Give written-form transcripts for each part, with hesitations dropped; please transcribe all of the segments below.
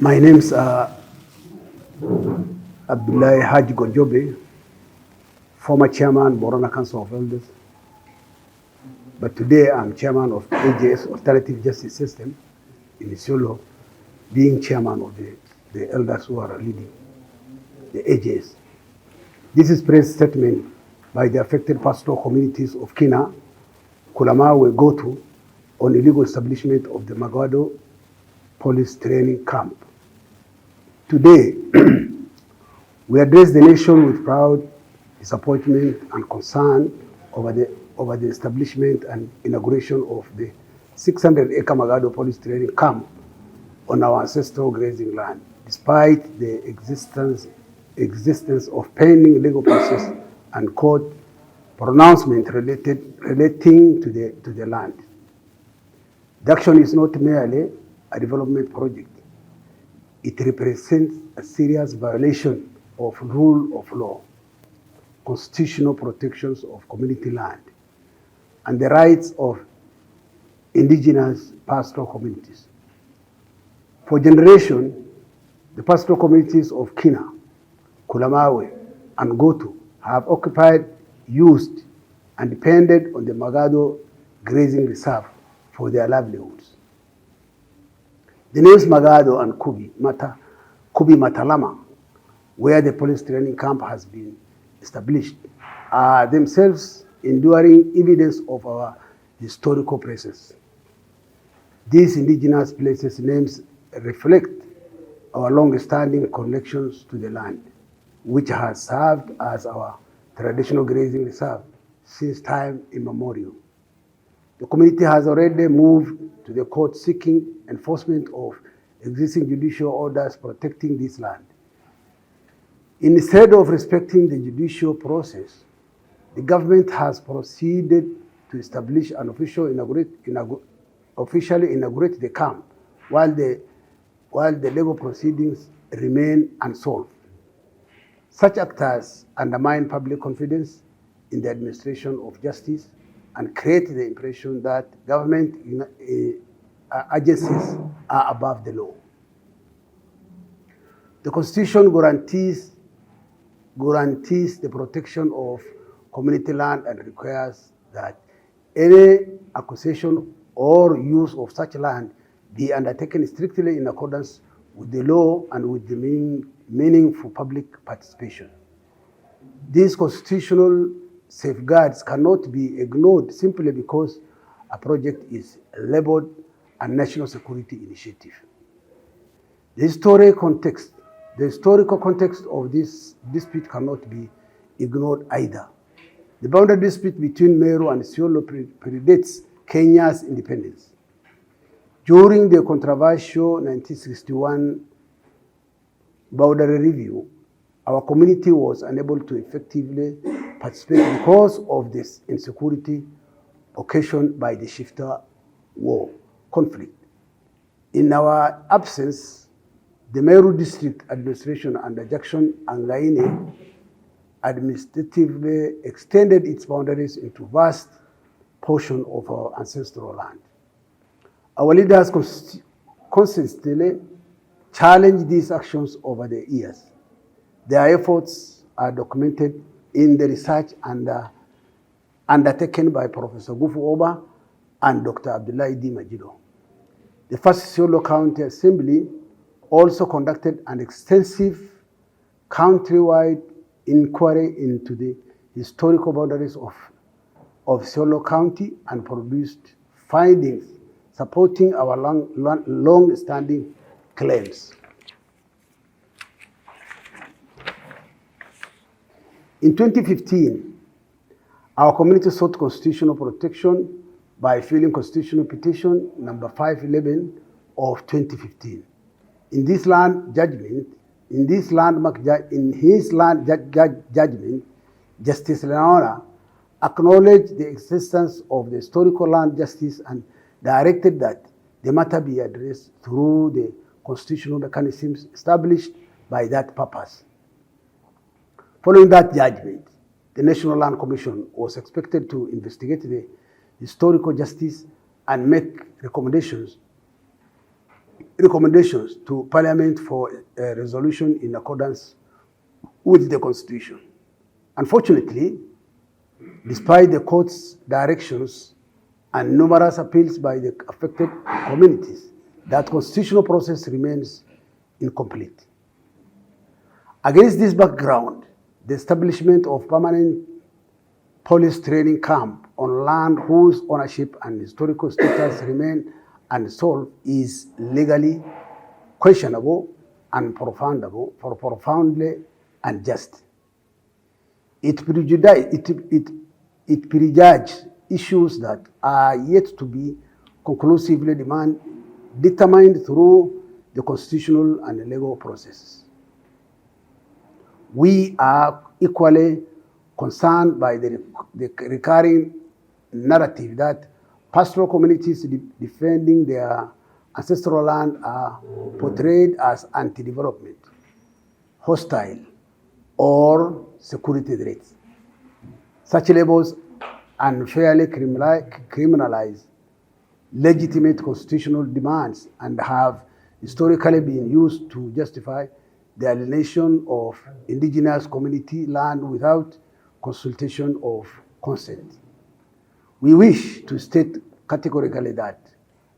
My name's Abdullahi Haji Gojobe, former chairman, Borona Council of Elders. But today I'm chairman of AJS, Alternative Justice System, in Isiolo, being chairman of the elders who are leading the AJS. This is press statement by the affected pastoral communities of Kinna, Kulamawe and Gootu on illegal establishment of the Magado Police Training Camp. Today, we address the nation with proud disappointment and concern over the establishment and inauguration of the 600-acre Magado Police Training Camp on our ancestral grazing land, despite the existence of pending legal process and court pronouncement relating to the land. The action is not merely a development project. It represents a serious violation of rule of law, constitutional protections of community land, and the rights of indigenous pastoral communities. For generations, the pastoral communities of Kinna, Kulamawe, and Gotu have occupied, used, and depended on the Magado grazing reserve for their livelihoods. The names Magado and Kubi Matalama, where the police training camp has been established, are themselves enduring evidence of our historical presence. These indigenous places names reflect our long-standing connections to the land, which has served as our traditional grazing reserve since time immemorial. The community has already moved to the court seeking enforcement of existing judicial orders protecting this land. Instead of respecting the judicial process, the government has proceeded to establish an officially inaugurate the camp while the legal proceedings remain unsolved. Such actors undermine public confidence in the administration of justice and create the impression that government agencies are above the law. The Constitution guarantees the protection of community land and requires that any acquisition or use of such land be undertaken strictly in accordance with the law and with the meaningful public participation. These constitutional safeguards cannot be ignored simply because a project is labeled a national security initiative. The historical context of this dispute cannot be ignored either. The boundary dispute between Meru and Isiolo predates Kenya's independence. During the controversial 1961 boundary review, our community was unable to effectively participate because of this insecurity occasioned by the shifter war conflict. In our absence, the Meru District Administration under Jackson Angaine administratively extended its boundaries into vast portion of our ancestral land. Our leaders consistently challenged these actions over the years. Their efforts are documented in the research undertaken by Professor Gufu Oba and Dr. Abdullahi D. Majido. The first Isiolo County Assembly also conducted an extensive countrywide inquiry into the historical boundaries of Isiolo County and produced findings supporting our long-standing claims. In 2015, our community sought constitutional protection by filing constitutional petition number 511 of 2015. In his land judgment, Justice Leonora acknowledged the existence of the historical land justice and directed that the matter be addressed through the constitutional mechanisms established by that purpose. Following that judgment, the National Land Commission was expected to investigate the historical justice and make recommendations recommendations to Parliament for a resolution in accordance with the Constitution. Unfortunately, despite the court's directions and numerous appeals by the affected communities, that constitutional process remains incomplete. Against this background, the establishment of permanent police training camp on land whose ownership and historical status remain unsolved is legally questionable and profoundly unjust. It prejudges issues that are yet to be conclusively determined through the constitutional and legal processes. We are equally concerned by the recurring narrative that pastoral communities defending their ancestral land are portrayed as anti-development, hostile, or security threats. Such labels unfairly criminalize legitimate constitutional demands and have historically been used to justify the alienation of indigenous community land without consultation of consent. We wish to state categorically that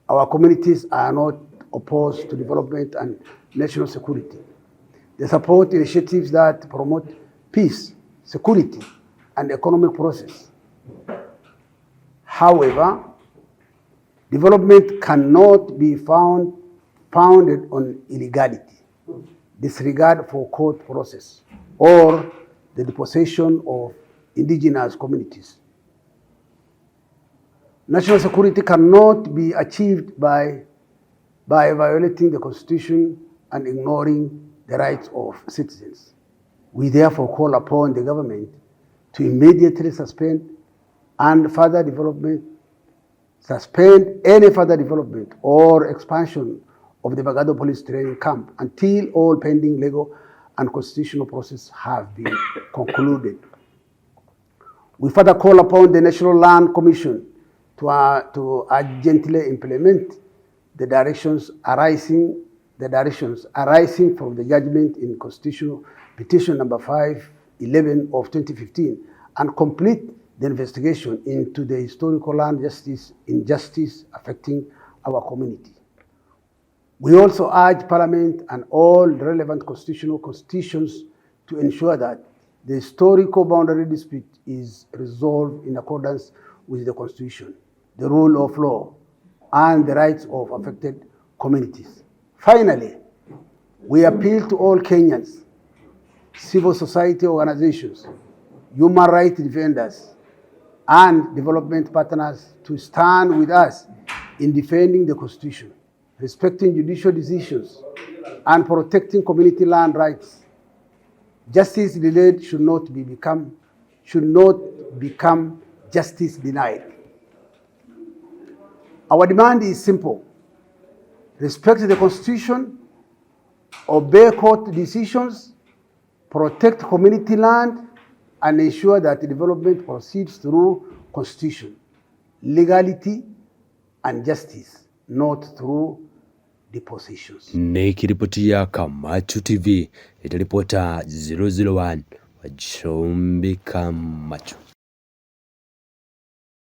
our communities are not opposed to development and national security. They support initiatives that promote peace, security, and economic process. However, development cannot be founded on illegality, disregard for court process, or the deportation of indigenous communities. National security cannot be achieved by violating the Constitution and ignoring the rights of citizens. We therefore call upon the government to immediately suspend any further development or expansion of the Magado Police Training Camp until all pending legal and constitutional processes have been concluded. We further call upon the National Land Commission to urgently implement the directions arising from the judgment in Constitutional Petition number 511 of 2015 and complete the investigation into the historical land injustice affecting our community. We also urge Parliament and all relevant constitutional constitutions to ensure that the historical boundary dispute is resolved in accordance with the Constitution, the rule of law, and the rights of affected communities. Finally, we appeal to all Kenyans, civil society organizations, human rights defenders, and development partners to stand with us in defending the Constitution, respecting judicial decisions, and protecting community land rights. Justice delayed should not become justice denied. Our demand is simple: respect the Constitution, obey court decisions, protect community land, and ensure that the development proceeds through Constitution, legality, and justice, not through depositions. Nikiripotia Kamachu TV, itaripota 001 wa Chumbi Kamachu.